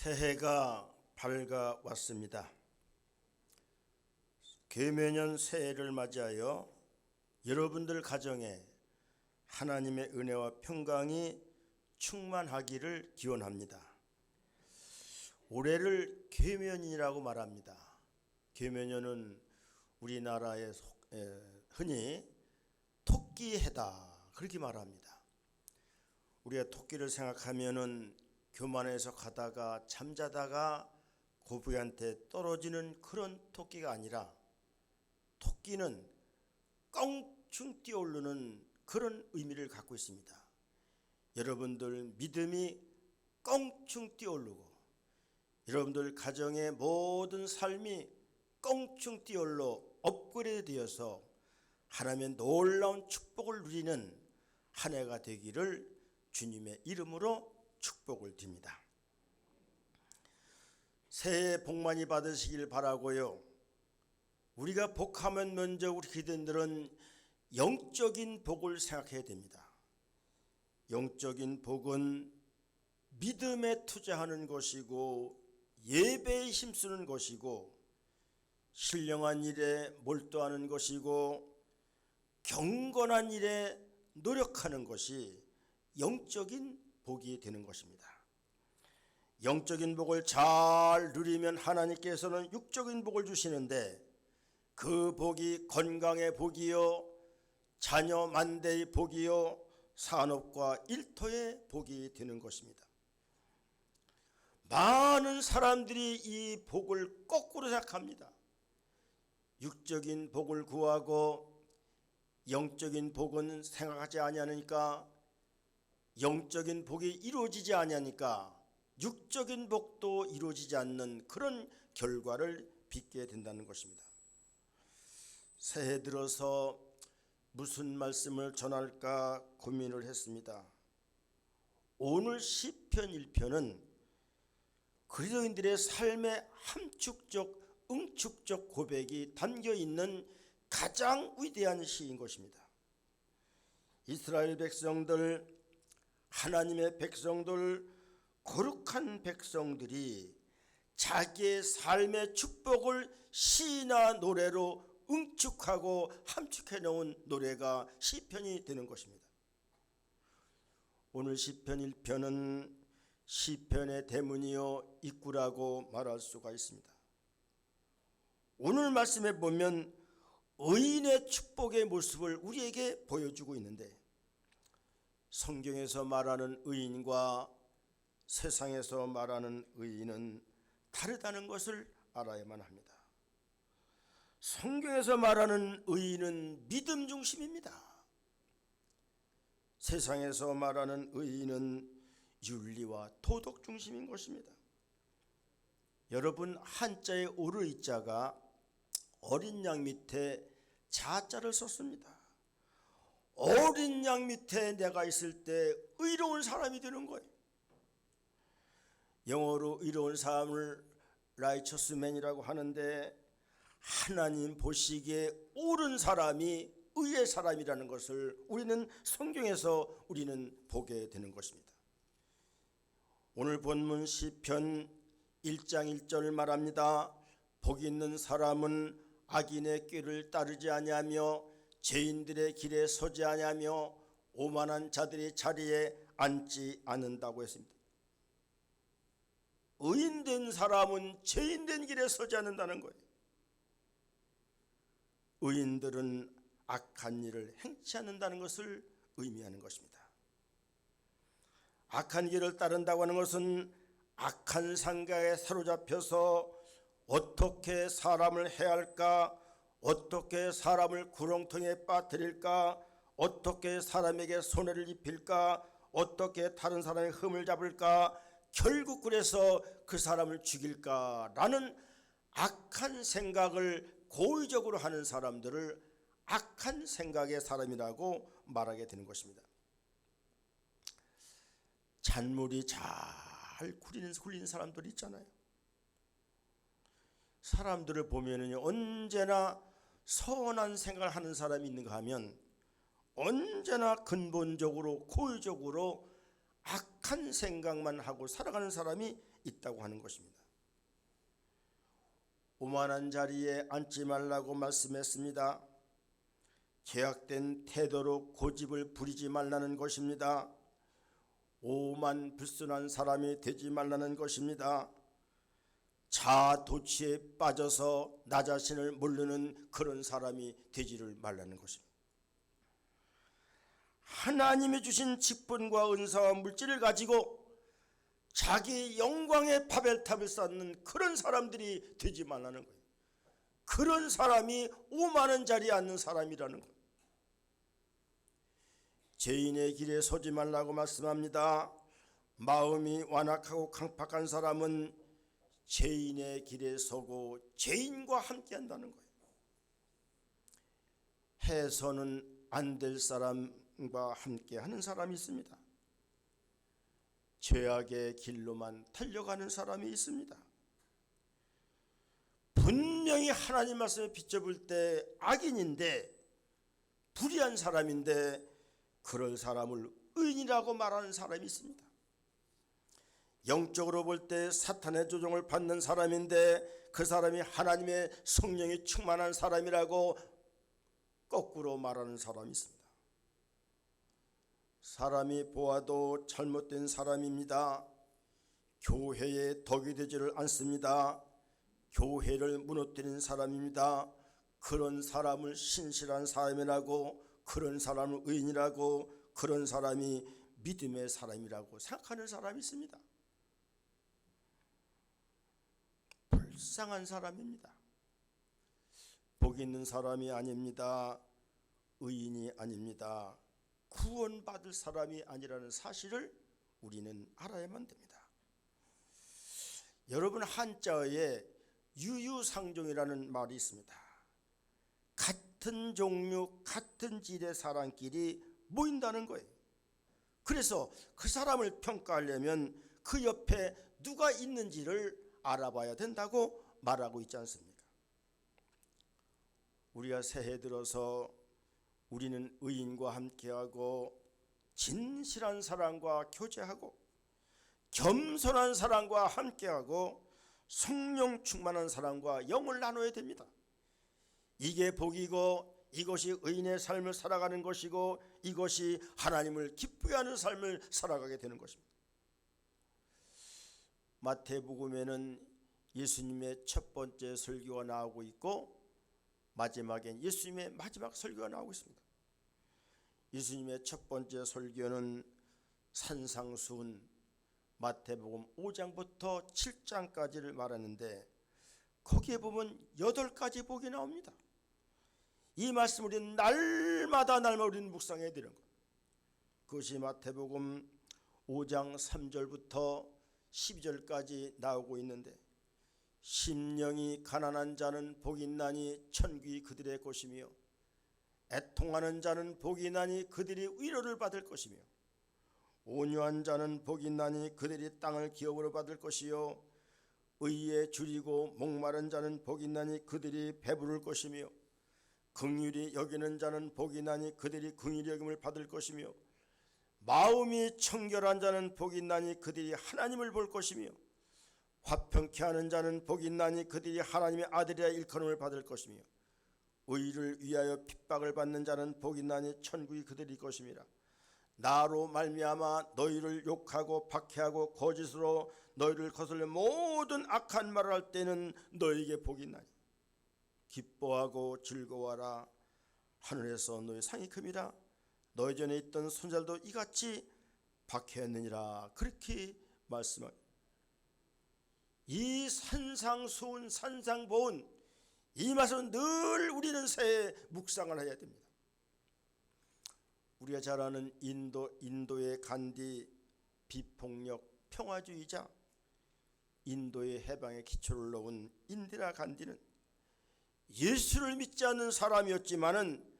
새해가 밝아왔습니다. 계매년 새해를 맞이하여 여러분들 가정에 하나님의 은혜와 평강이 충만하기를 기원합니다. 올해를 계매년이라고 말합니다. 계매년은 우리나라에 흔히 토끼해다 그렇게 말합니다. 우리가 토끼를 생각하면은 교만해서 가다가 잠자다가 고부한테 떨어지는 그런 토끼가 아니라 토끼는 껑충 뛰어오르는 그런 의미를 갖고 있습니다. 여러분들 믿음이 껑충 뛰어오르고 여러분들 가정의 모든 삶이 껑충 뛰어올라 업그레이드 되어서 하나님의 놀라운 축복을 누리는 한 해가 되기를 주님의 이름으로 축복을 드립니다. 새해 복 많이 받으시길 바라고요. 우리가 복하면 먼저 우리 기독인들은 영적인 복을 생각해야 됩니다. 영적인 복은 믿음에 투자하는 것이고 예배에 힘쓰는 것이고 신령한 일에 몰두하는 것이고 경건한 일에 노력하는 것이 영적인 복이 되는 것입니다. 영적인 복을 잘 누리면 하나님께서는 육적인 복을 주시는데 그 복이 건강의 복이요 자녀 만대의 복이요 산업과 일터의 복이 되는 것입니다. 많은 사람들이 이 복을 거꾸로 생각합니다. 육적인 복을 구하고 영적인 복은 생각하지 아니하니까 영적인 복이 이루어지지 아니하니까 육적인 복도 이루어지지 않는 그런 결과를 빚게 된다는 것입니다. 새해 들어서 무슨 말씀을 전할까 고민을 했습니다. 오늘 시편 1편은 그리스도인들의 삶의 함축적 응축적 고백이 담겨있는 가장 위대한 시인 것입니다. 이스라엘 백성들, 하나님의 백성들, 거룩한 백성들이 자기의 삶의 축복을 시나 노래로 응축하고 함축해 놓은 노래가 시편이 되는 것입니다. 오늘 시편 1편은 시편의 대문이요 입구라고 말할 수가 있습니다. 오늘 말씀에 보면 의인의 축복의 모습을 우리에게 보여주고 있는데 성경에서 말하는 의인과 세상에서 말하는 의인은 다르다는 것을 알아야만 합니다. 성경에서 말하는 의인은 믿음 중심입니다. 세상에서 말하는 의인은 윤리와 도덕 중심인 것입니다. 여러분 한자의 오르이자가 어린 양 밑에 자자를 썼습니다. 어린 양 밑에 내가 있을 때 의로운 사람이 되는 거예요. 영어로 의로운 사람을 righteous man이라고 하는데 하나님 보시기에 옳은 사람이 의의 사람이라는 것을 우리는 성경에서 우리는 보게 되는 것입니다. 오늘 본문 시편 1장 1절을 말합니다. 복 있는 사람은 악인의 꾀를 따르지 아니하며 죄인들의 길에 서지 아니하며 오만한 자들의 자리에 앉지 않는다고 했습니다. 의인된 사람은 죄인된 길에 서지 않는다는 거예요. 의인들은 악한 일을 행치 않는다는 것을 의미하는 것입니다. 악한 길을 따른다고 하는 것은 악한 생각에 사로잡혀서 어떻게 사람을 해야 할까, 어떻게 사람을 구렁텅이에 빠뜨릴까, 어떻게 사람에게 손해를 입힐까, 어떻게 다른 사람의 흠을 잡을까, 결국 그래서 그 사람을 죽일까라는 악한 생각을 고의적으로 하는 사람들을 악한 생각의 사람이라고 말하게 되는 것입니다. 잔머리 잘 굴리는 사람들 있잖아요. 사람들을 보면은 언제나 선한 생각을 하는 사람이 있는가 하면 언제나 근본적으로 고의적으로 악한 생각만 하고 살아가는 사람이 있다고 하는 것입니다. 오만한 자리에 앉지 말라고 말씀했습니다. 죄악된 태도로 고집을 부리지 말라는 것입니다. 오만 불순한 사람이 되지 말라는 것입니다. 자아도취에 빠져서 나 자신을 모르는 그런 사람이 되지를 말라는 것입니다. 하나님이 주신 직분과 은사와 물질을 가지고 자기 영광의 바벨탑을 쌓는 그런 사람들이 되지 말라는 거예요. 그런 사람이 오만한 자리에 앉는 사람이라는 거예요. 죄인의 길에 서지 말라고 말씀합니다. 마음이 완악하고 강팍한 사람은 죄인의 길에 서고 죄인과 함께 한다는 거예요. 해서는 안 될 사람과 함께 하는 사람이 있습니다. 죄악의 길로만 달려가는 사람이 있습니다. 분명히 하나님 말씀에 비춰볼 때 악인인데, 불의한 사람인데 그럴 사람을 의인이라고 말하는 사람이 있습니다. 영적으로 볼 때 사탄의 조종을 받는 사람인데 그 사람이 하나님의 성령이 충만한 사람이라고 거꾸로 말하는 사람이 있습니다. 사람이 보아도 잘못된 사람입니다. 교회에 덕이 되지를 않습니다. 교회를 무너뜨린 사람입니다. 그런 사람을 신실한 사람이라고, 그런 사람을 의인이라고, 그런 사람이 믿음의 사람이라고 생각하는 사람이 있습니다. 불쌍한 사람입니다. 복 있는 사람이 아닙니다. 의인이 아닙니다. 구원받을 사람이 아니라는 사실을 우리는 알아야만 됩니다. 여러분, 한자어에 유유상종이라는 말이 있습니다. 같은 종류 같은 질의 사람끼리 모인다는 거예요. 그래서 그 사람을 평가하려면 그 옆에 누가 있는지를 알아봐야 된다고 말하고 있지 않습니까? 우리가 새해 들어서 우리는 의인과 함께하고 진실한 사람과 교제하고 겸손한 사람과 함께하고 성령 충만한 사람과 영을 나눠야 됩니다. 이게 복이고 이것이 의인의 삶을 살아가는 것이고 이것이 하나님을 기쁘게 하는 삶을 살아가게 되는 것입니다. 마태복음에는 예수님의 첫 번째 설교가 나오고 있고 마지막엔 예수님의 마지막 설교가 나오고 있습니다. 예수님의 첫 번째 설교는 산상수훈 마태복음 5장부터 7장까지를 말하는데 거기에 보면 8가지 복이 나옵니다. 이 말씀 우리는 날마다 우리는 묵상해야 되는 것. 그것이 마태복음 5장 3절부터 12절까지 나오고 있는데, 심령이 가난한 자는 복이 있나니 천국이 그들의 것이며 애통하는 자는 복이 있나니 그들이 위로를 받을 것이며 온유한 자는 복이 있나니 그들이 땅을 기업으로 받을 것이요 의에 줄이고 목마른 자는 복이 있나니 그들이 배부를 것이며 긍휼히 여기는 자는 복이 있나니 그들이 긍휼히 여김을 받을 것이며 마음이 청결한 자는 복이 있나니 그들이 하나님을 볼 것이며 화평케 하는 자는 복이 있나니 그들이 하나님의 아들이라 일컬음을 받을 것이며 의를 위하여 핍박을 받는 자는 복이 있나니 천국이 그들이 것임이라. 나로 말미암아 너희를 욕하고 박해하고 거짓으로 너희를 거슬려 모든 악한 말을 할 때는 너희에게 복이 있나니 기뻐하고 즐거워하라. 하늘에서 너희 상이 큼이라. 너희 전에 있던 손자들도 이같이 박해했느니라. 그렇게 말씀합니다. 이 산상수훈 산상보훈, 이 말씀은 늘 우리는 새해 묵상을 해야 됩니다. 우리가 잘 아는 인도의 간디, 비폭력 평화주의자, 인도의 해방의 기초를 놓은 인디라 간디는 예수를 믿지 않는 사람이었지만은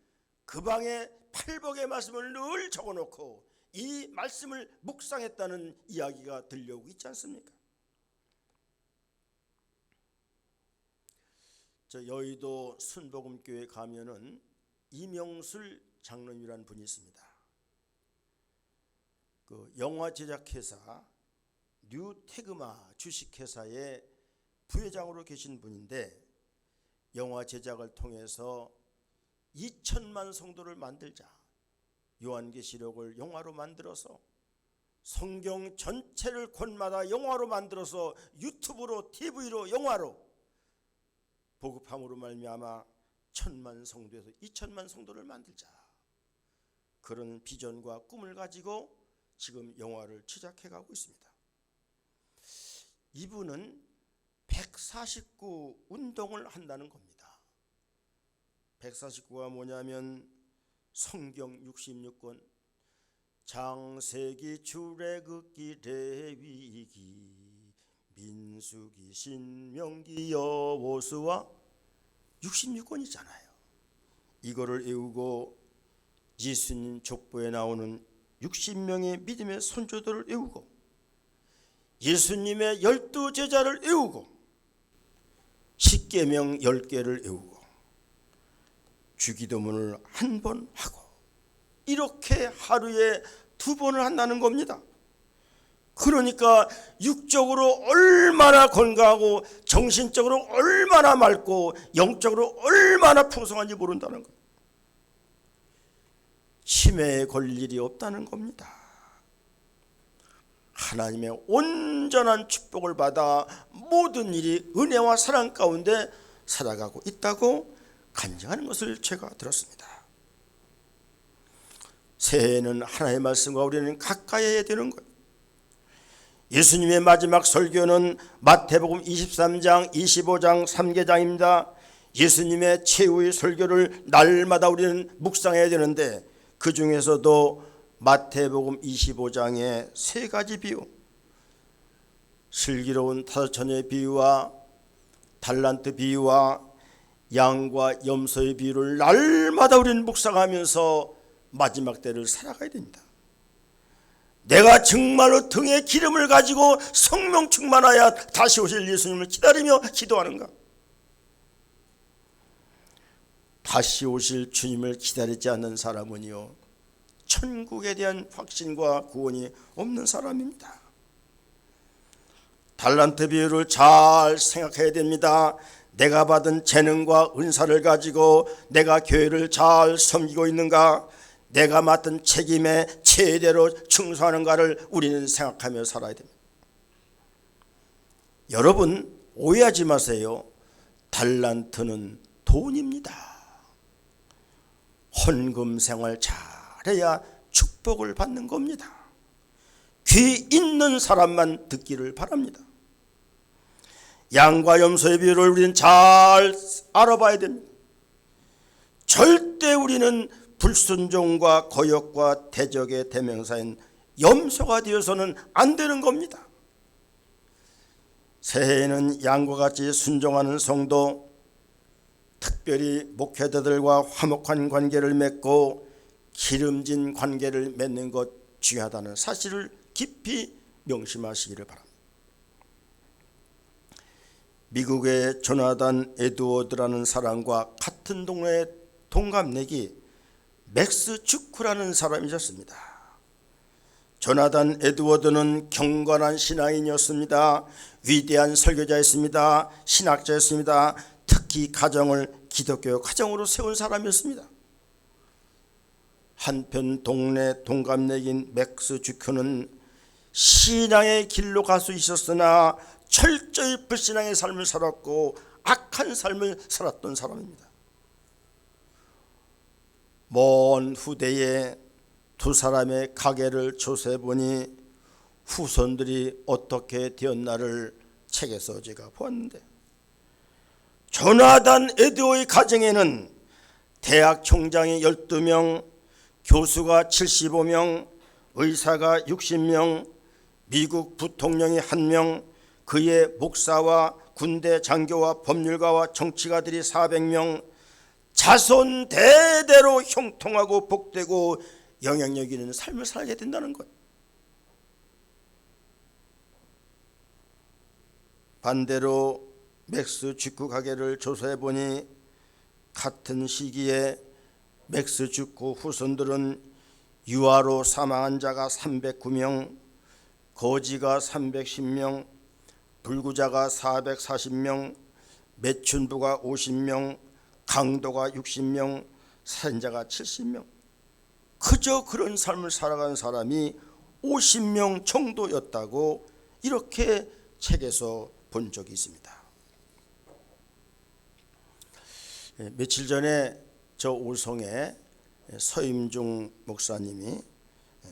그 방에 팔복의 말씀을 늘 적어놓고 이 말씀을 묵상했다는 이야기가 들려오고 있지 않습니까? 저 여의도 순복음교회 가면은 이명술 장로님이라는 분이 있습니다. 그 영화 제작회사 뉴테그마 주식회사의 부회장으로 계신 분인데, 영화 제작을 통해서 2천만 성도를 만들자, 요한계시록을 영화로 만들어서 성경 전체를 곳마다 영화로 만들어서 유튜브로, TV로, 영화로 보급함으로 말미암아 1,000만 성도에서 2천만 성도를 만들자, 그런 비전과 꿈을 가지고 지금 영화를 제작해 가고 있습니다. 이분은 149 운동을 한다는 겁니다. 149가 뭐냐면 성경 66권, 장세기, 출애굽기, 레위기, 민수기, 신명기, 여호수아 66권이잖아요. 이거를 외우고 예수님 족보에 나오는 60명의 믿음의 선조들을 외우고 예수님의 12제자를 외우고 십계명 10개를 외우고 주기도문을 한 번 하고, 이렇게 하루에 2번을 한다는 겁니다. 그러니까 육적으로 얼마나 건강하고 정신적으로 얼마나 맑고 영적으로 얼마나 풍성한지 모른다는 거예요. 치매에 걸릴 일이 없다는 겁니다. 하나님의 온전한 축복을 받아 모든 일이 은혜와 사랑 가운데 살아가고 있다고 간증하는 것을 제가 들었습니다. 새해에는 하나님의 말씀과 우리는 가까이 해야 되는 거예요. 예수님의 마지막 설교는 마태복음 23장, 25장, 3계장입니다. 예수님의 최후의 설교를 날마다 우리는 묵상해야 되는데, 그 중에서도 마태복음 25장의 3가지 비유, 슬기로운 5처녀의 비유와 달란트 비유와 양과 염소의 비유를 날마다 우리는 묵상하면서 마지막 때를 살아가야 됩니다. 내가 정말로 등에 기름을 가지고 성령 충만하여 다시 오실 예수님을 기다리며 기도하는가? 다시 오실 주님을 기다리지 않는 사람은요, 천국에 대한 확신과 구원이 없는 사람입니다. 달란트 비유를 잘 생각해야 됩니다. 내가 받은 재능과 은사를 가지고 내가 교회를 잘 섬기고 있는가, 내가 맡은 책임에 제대로 충성하는가를 우리는 생각하며 살아야 됩니다. 여러분, 오해하지 마세요. 달란트는 돈입니다. 헌금 생활 잘해야 축복을 받는 겁니다. 귀 있는 사람만 듣기를 바랍니다. 양과 염소의 비유를 우리는 잘 알아봐야 됩니다. 절대 우리는 불순종과 거역과 대적의 대명사인 염소가 되어서는 안 되는 겁니다. 새해에는 양과 같이 순종하는 성도, 특별히 목회자들과 화목한 관계를 맺고 기름진 관계를 맺는 것 중요하다는 사실을 깊이 명심하시기를 바랍니다. 미국의 조나단 에드워드라는 사람과 같은 동네의 동갑내기 맥스 주크라는 사람이 있었습니다. 조나단 에드워드는 경건한 신앙인이었습니다. 위대한 설교자였습니다. 신학자였습니다. 특히 가정을 기독교 가정으로 세운 사람이었습니다. 한편 동네 동갑내기인 맥스 주크는 신앙의 길로 갈 수 있었으나 철저히 불신앙의 삶을 살았고 악한 삶을 살았던 사람입니다. 먼 후대에 두 사람의 가계를 조사해보니 후손들이 어떻게 되었나를 책에서 제가 보았는데, 조나단 에드워의 가정에는 대학 총장이 12명, 교수가 75명, 의사가 60명, 미국 부통령이 1명, 그의 목사와 군대 장교와 법률가와 정치가들이 400명, 자손 대대로 형통하고 복되고 영향력 있는 삶을 살게 된다는 것. 반대로 맥스 주크 가게를 조사해보니 같은 시기에 맥스 주크 후손들은 유아로 사망한 자가 309명, 거지가 310명, 불구자가 440명, 매춘부가 50명, 강도가 60명, 살인자가 70명. 그저 그런 삶을 살아가는 사람이 50명 정도였다고 이렇게 책에서 본 적이 있습니다. 며칠 전에 저 오송에 서임중 목사님이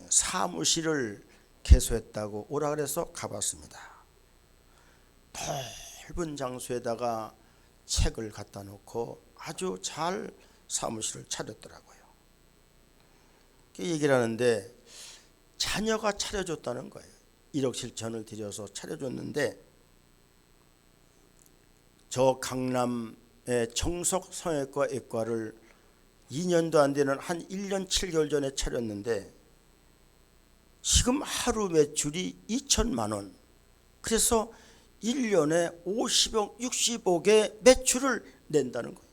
사무실을 개소했다고 오라 그래서 가봤습니다. 넓은 장소에다가 책을 갖다 놓고 아주 잘 사무실을 차렸더라고요. 얘기를 하는데 자녀가 차려줬다는 거예요. 1억 7천을 들여서 차려줬는데 저 강남의 정석 성형외과 외과를 2년도 안 되는 한 1년 7개월 전에 차렸는데 지금 하루 매출이 2천만 원. 그래서 1년에 50억, 60억의 매출을 낸다는 거예요.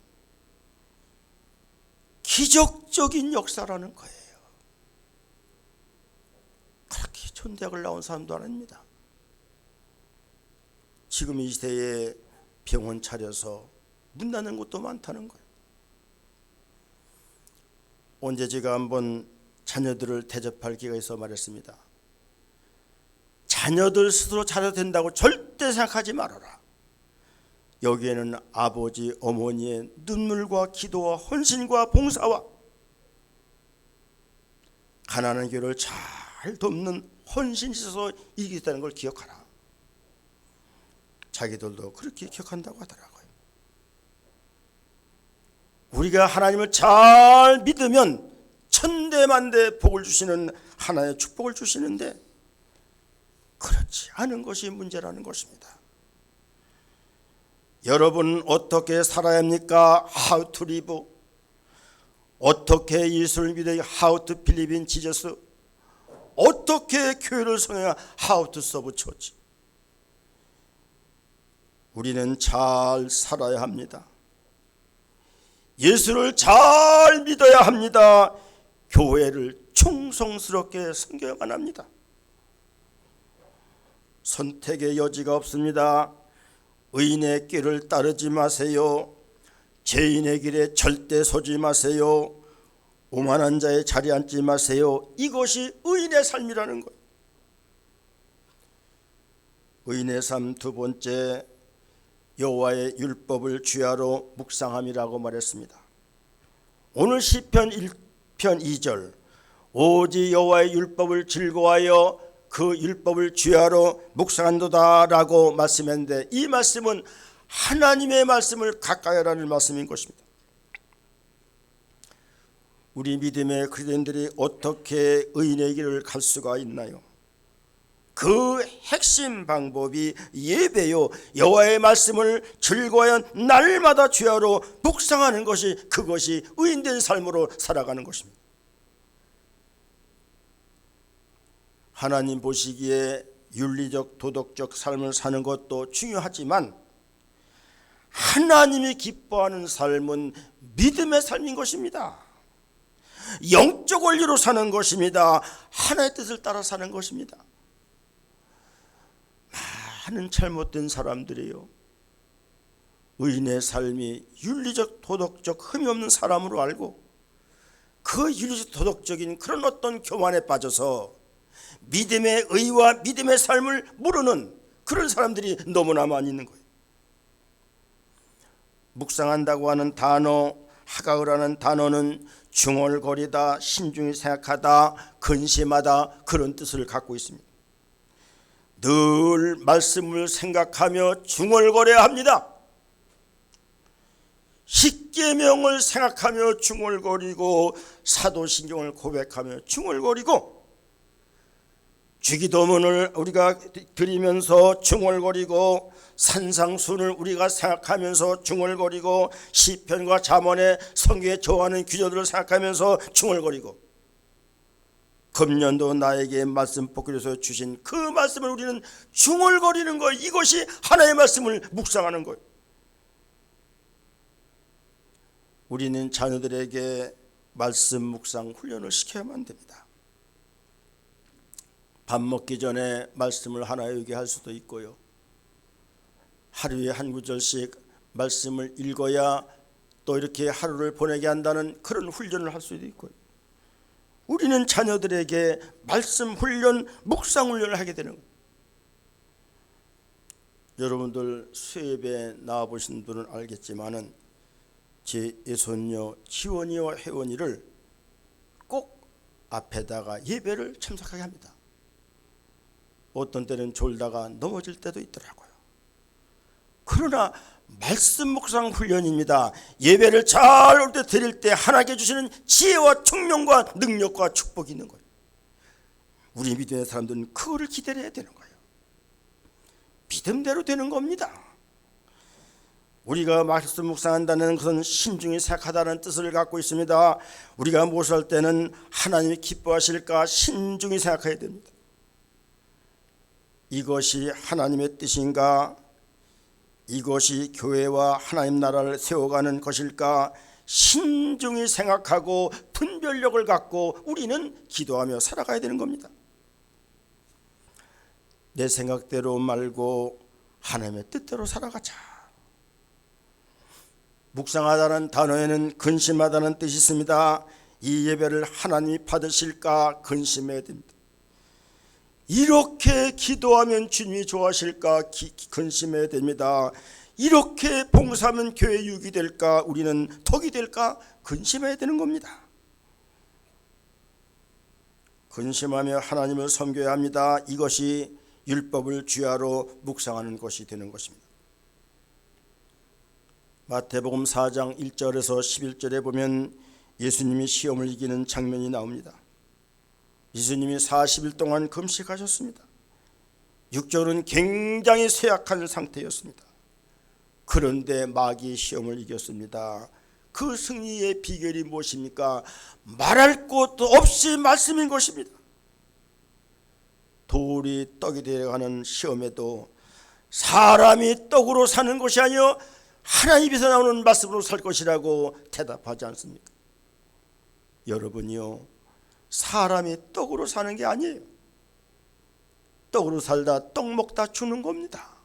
기적적인 역사라는 거예요. 그렇게 좋은 대학을 나온 사람도 아닙니다. 지금 이 시대에 병원 차려서 문 닫는 곳도 많다는 거예요. 언제 제가 한번 자녀들을 대접할 기회가 있어 말했습니다. 자녀들 스스로 잘해도 된다고 절대 생각하지 말아라. 여기에는 아버지, 어머니의 눈물과 기도와 헌신과 봉사와 가난한 교회를 잘 돕는 헌신이 있어서 이기게 있다는 걸 기억하라. 자기들도 그렇게 기억한다고 하더라고요. 우리가 하나님을 잘 믿으면 천대만대 복을 주시는 하나의 축복을 주시는데 그렇지 않은 것이 문제라는 것입니다. 여러분 어떻게 살아야 합니까? How to live. 어떻게 예수를 믿어야 How to believe in Jesus. 어떻게 교회를 성해야 How to serve church. 우리는 잘 살아야 합니다. 예수를 잘 믿어야 합니다. 교회를 충성스럽게 섬겨야만 합니다. 선택의 여지가 없습니다. 의인의 길을 따르지 마세요. 죄인의 길에 절대 서지 마세요. 오만한 자의 자리에 앉지 마세요. 이것이 의인의 삶이라는 거예요. 의인의 삶 두 번째, 여호와의 율법을 주야로 묵상함이라고 말했습니다. 오늘 시편 1편 2절 오직 여호와의 율법을 즐거워하여 그 율법을 주야로 묵상한도다라고 말씀했는데 이 말씀은 하나님의 말씀을 가까이 하라는 말씀인 것입니다. 우리 믿음의 그리스도인들이 어떻게 의인의 길을 갈 수가 있나요? 그 핵심 방법이 예배요. 여호와의 말씀을 즐거워하여 날마다 주야로 묵상하는 것이 그것이 의인된 삶으로 살아가는 것입니다. 하나님 보시기에 윤리적 도덕적 삶을 사는 것도 중요하지만 하나님이 기뻐하는 삶은 믿음의 삶인 것입니다. 영적 원리로 사는 것입니다. 하나님의 뜻을 따라 사는 것입니다. 많은 잘못된 사람들이요, 의인의 삶이 윤리적 도덕적 흠이 없는 사람으로 알고 그 윤리적 도덕적인 그런 어떤 교만에 빠져서 믿음의 의와 믿음의 삶을 모르는 그런 사람들이 너무나 많이 있는 거예요. 묵상한다고 하는 단어, 하가으라는 단어는 중얼거리다, 신중히 생각하다, 근심하다 그런 뜻을 갖고 있습니다. 늘 말씀을 생각하며 중얼거려야 합니다. 십계명을 생각하며 중얼거리고 사도신경을 고백하며 중얼거리고 주기도문을 우리가 드리면서 중얼거리고 산상순을 우리가 생각하면서 중얼거리고 시편과 잠언의 성경에 저하는 규절들을 생각하면서 중얼거리고 금년도 나에게 말씀 복귀해서 주신 그 말씀을 우리는 중얼거리는 것, 이것이 하나의 말씀을 묵상하는 것. 우리는 자녀들에게 말씀 묵상 훈련을 시켜야만 됩니다. 밥 먹기 전에 말씀을 하나 외우게 할 수도 있고요. 하루에 한 구절씩 말씀을 읽어야 또 이렇게 하루를 보내게 한다는 그런 훈련을 할 수도 있고요. 우리는 자녀들에게 말씀 훈련, 묵상 훈련을 하게 되는 거예요. 여러분들 수예배 나와보신 분은 알겠지만은 제 예손녀 지원이와 혜원이를 꼭 앞에다가 예배를 참석하게 합니다. 어떤 때는 졸다가 넘어질 때도 있더라고요. 그러나 말씀 묵상 훈련입니다. 예배를 잘 올 때 드릴 때 하나님께 주시는 지혜와 총명과 능력과 축복이 있는 거예요. 우리 믿음의 사람들은 그거를 기대해야 되는 거예요. 믿음대로 되는 겁니다. 우리가 말씀 묵상한다는 것은 신중히 생각하다는 뜻을 갖고 있습니다. 우리가 무엇을 할 때는 하나님이 기뻐하실까 신중히 생각해야 됩니다. 이것이 하나님의 뜻인가? 이것이 교회와 하나님 나라를 세워가는 것일까? 신중히 생각하고 분별력을 갖고 우리는 기도하며 살아가야 되는 겁니다. 내 생각대로 말고 하나님의 뜻대로 살아가자. 묵상하다는 단어에는 근심하다는 뜻이 있습니다. 이 예배를 하나님이 받으실까 근심해야 됩니다. 이렇게 기도하면 주님이 좋아하실까 근심해야 됩니다. 이렇게 봉사하면 교회 유익이 될까 우리는 덕이 될까 근심해야 되는 겁니다. 근심하며 하나님을 섬겨야 합니다. 이것이 율법을 주야로 묵상하는 것이 되는 것입니다. 마태복음 4장 1절에서 11절에 보면 예수님이 시험을 이기는 장면이 나옵니다. 예수님이 40일 동안 금식하셨습니다. 육적으로는 굉장히 쇠약한 상태였습니다. 그런데 마귀의 시험을 이겼습니다. 그 승리의 비결이 무엇입니까? 말할 것도 없이 말씀인 것입니다. 돌이 떡이 되어가는 시험에도 사람이 떡으로 사는 것이 아니요 하나님 입에서 나오는 말씀으로 살 것이라고 대답하지 않습니까? 여러분이요 사람이 떡으로 사는 게 아니에요. 떡으로 살다 떡 먹다 죽는 겁니다.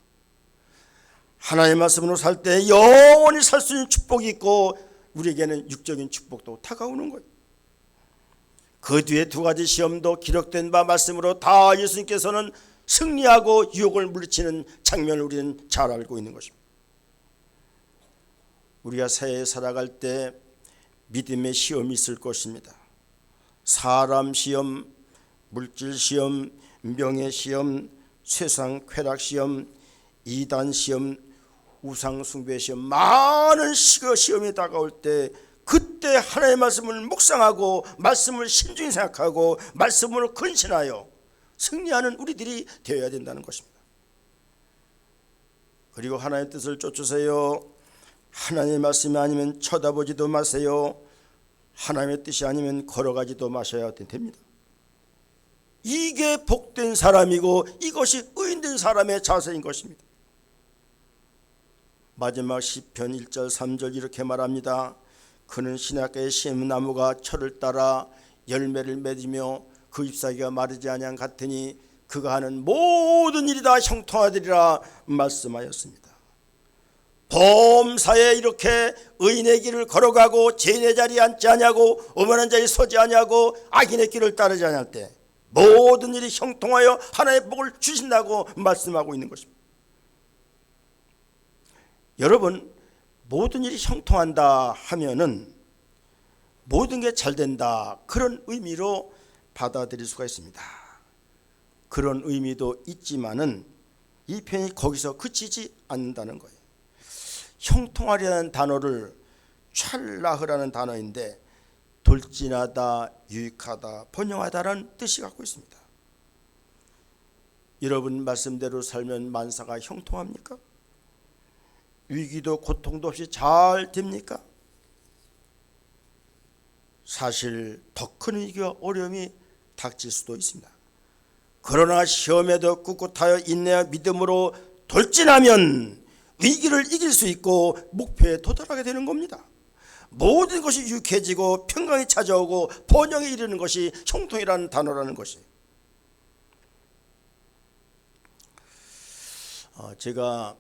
하나님의 말씀으로 살 때 영원히 살 수 있는 축복이 있고 우리에게는 육적인 축복도 다가오는 거예요. 그 뒤에 두 가지 시험도 기록된 바 말씀으로 다 예수님께서는 승리하고 유혹을 물리치는 장면을 우리는 잘 알고 있는 것입니다. 우리가 새해 살아갈 때 믿음의 시험이 있을 것입니다. 사람 시험, 물질 시험, 명예 시험, 세상 쾌락 시험, 이단 시험, 우상 숭배 시험, 많은 시험이 다가올 때 그때 하나님의 말씀을 묵상하고 말씀을 신중히 생각하고 말씀으로 근신하여 승리하는 우리들이 되어야 된다는 것입니다. 그리고 하나님의 뜻을 쫓으세요. 하나님의 말씀이 아니면 쳐다보지도 마세요. 하나님의 뜻이 아니면 걸어가지도 마셔야 됩니다. 이게 복된 사람이고 이것이 의인된 사람의 자세인 것입니다. 마지막 시편 1절 3절 이렇게 말합니다. 그는 시냇가에 심은 나무가 철을 따라 열매를 맺으며 그 잎사귀가 마르지 아니한 같으니 그가 하는 모든 일이 다 형통하리라 말씀하였습니다. 범사에 이렇게 의인의 길을 걸어가고 죄인의 자리에 앉지 아니하고 오만한 자리에 서지 아니하고 악인의 길을 따르지 아니할 때 모든 일이 형통하여 하나의 복을 주신다고 말씀하고 있는 것입니다. 여러분, 모든 일이 형통한다 하면은 모든 게 잘 된다 그런 의미로 받아들일 수가 있습니다. 그런 의미도 있지만은 이 편이 거기서 그치지 않는다는 거예요. 형통하리라는 단어를 찰라흐라는 단어인데 돌진하다, 유익하다, 번영하다라는 뜻이 갖고 있습니다. 여러분 말씀대로 살면 만사가 형통합니까? 위기도 고통도 없이 잘 됩니까? 사실 더 큰 위기와 어려움이 닥칠 수도 있습니다. 그러나 시험에도 꿋꿋하여 인내와 믿음으로 돌진하면 위기를 이길 수 있고 목표에 도달하게 되는 겁니다. 모든 것이 유쾌해지고 평강이 찾아오고 번영에 이르는 것이 형통이라는 단어라는 것이에요. 제가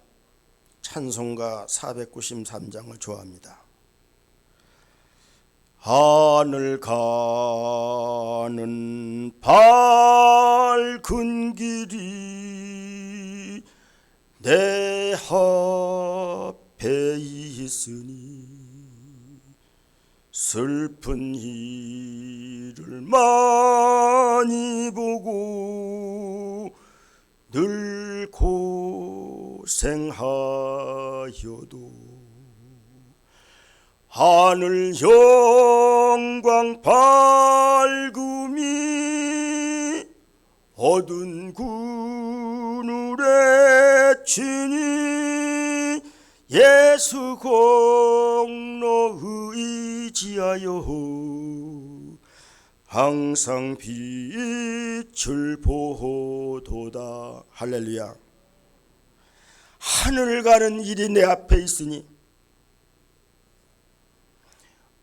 찬송가 493장을 좋아합니다. 하늘 가는 밝은 길이 내 앞에 있으니 슬픈 일을 많이 보고 늘 고생하여도 하늘 영광 밝음이 어두운 그늘에 치니 예수 공로 의지하여 항상 빛을 보도다. 할렐루야. 하늘 가는 일이 내 앞에 있으니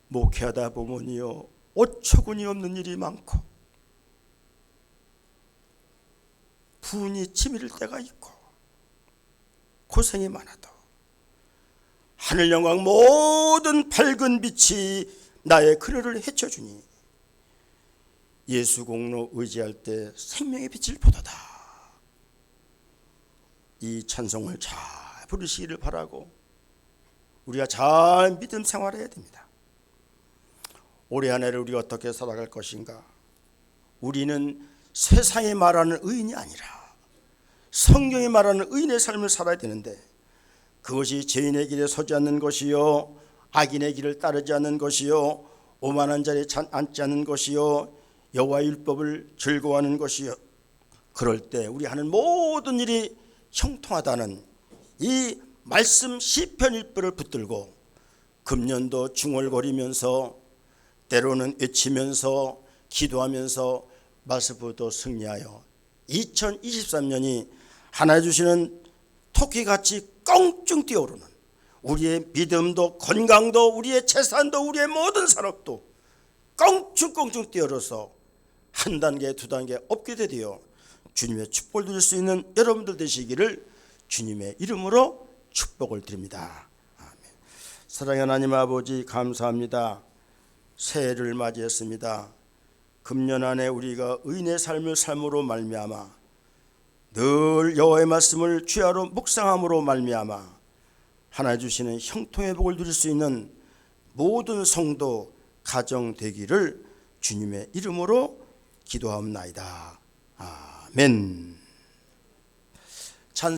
목회하다 보면요 어처구니 없는 일이 많고 분이 치밀을 때가 있고 고생이 많아도 하늘 영광 모든 밝은 빛이 나의 그늘을 헤쳐주니 예수 공로 의지할 때 생명의 빛을 보도다. 이 찬송을 잘 부르시기를 바라고 우리가 잘 믿음 생활해야 됩니다. 올해 한 해를 우리가 어떻게 살아갈 것인가? 우리는 세상이 말하는 의인이 아니라 성경이 말하는 의인의 삶을 살아야 되는데 그것이 죄인의 길에 서지 않는 것이요 악인의 길을 따르지 않는 것이요 오만한 자리에 앉지 않는 것이요 여호와의 율법을 즐거워하는 것이요 그럴 때 우리 하는 모든 일이 형통하다는 이 말씀 시편 1편을 붙들고 금년도 중얼거리면서 때로는 외치면서 기도하면서 말씀부터 승리하여 2023년이 하나님 주시는 토끼같이 껑충 뛰어오르는 우리의 믿음도 건강도 우리의 재산도 우리의 모든 산업도 껑충껑충 뛰어오르서 한 단계 두 단계 업그레이드 되어 주님의 축복을 누릴 수 있는 여러분들 되시기를 주님의 이름으로 축복을 드립니다. 아멘. 사랑하는 하나님 아버지 감사합니다. 새해를 맞이했습니다. 금년 안에 우리가 의인의 삶을 삶으로 말미암아 늘 여호와의 말씀을 주야로 묵상함으로 말미암아 하나님 주시는 형통의 복을 누릴 수 있는 모든 성도 가정 되기를 주님의 이름으로 기도하옵나이다. 아멘.